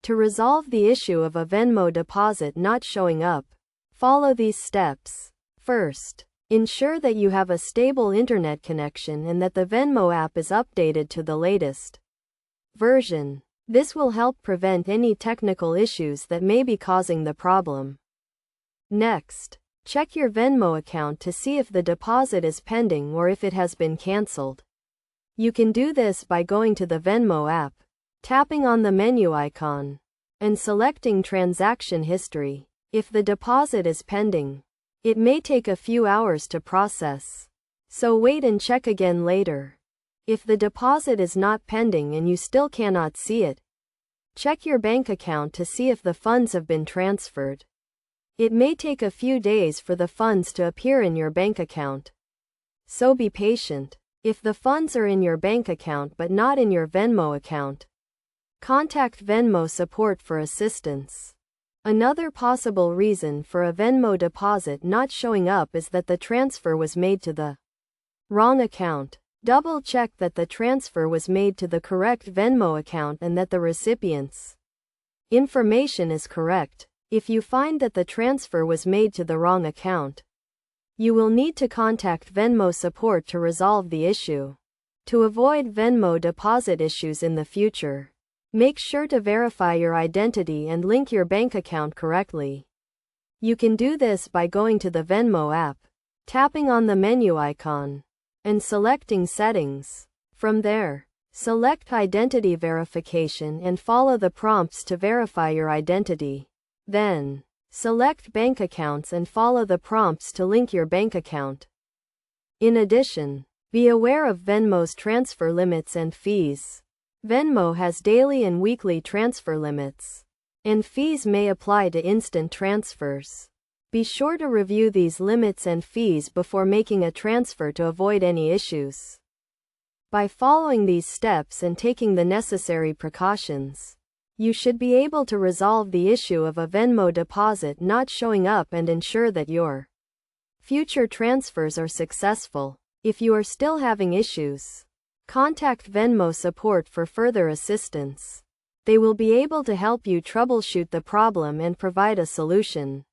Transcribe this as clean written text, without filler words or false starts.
To resolve the issue of a Venmo deposit not showing up, follow these steps. First, ensure that you have a stable internet connection and that the Venmo app is updated to the latest version. This will help prevent any technical issues that may be causing the problem. Next, check your Venmo account to see if the deposit is pending or if it has been canceled. You can do this by going to the Venmo app, tapping on the menu icon, and selecting Transaction History. If the deposit is pending, it may take a few hours to process, so wait and check again later. If the deposit is not pending and you still cannot see it, check your bank account to see if the funds have been transferred. It may take a few days for the funds to appear in your bank account, so be patient. If the funds are in your bank account but not in your Venmo account, contact Venmo support for assistance. Another possible reason for a Venmo deposit not showing up is that the transfer was made to the wrong account. Double-check that the transfer was made to the correct Venmo account and that the recipient's information is correct. If you find that the transfer was made to the wrong account, you will need to contact Venmo support to resolve the issue. To avoid Venmo deposit issues in the future, make sure to verify your identity and link your bank account correctly. You can do this by going to the Venmo app, tapping on the menu icon, and selecting Settings. From there, select Identity Verification and follow the prompts to verify your identity. Then, select Bank Accounts and follow the prompts to link your bank account. In addition, be aware of Venmo's transfer limits and fees. Venmo has daily and weekly transfer limits, and fees may apply to instant transfers. Be sure to review these limits and fees before making a transfer to avoid any issues. By following these steps and taking the necessary precautions, you should be able to resolve the issue of a Venmo deposit not showing up and ensure that your future transfers are successful. If you are still having issues, contact Venmo support for further assistance. They will be able to help you troubleshoot the problem and provide a solution.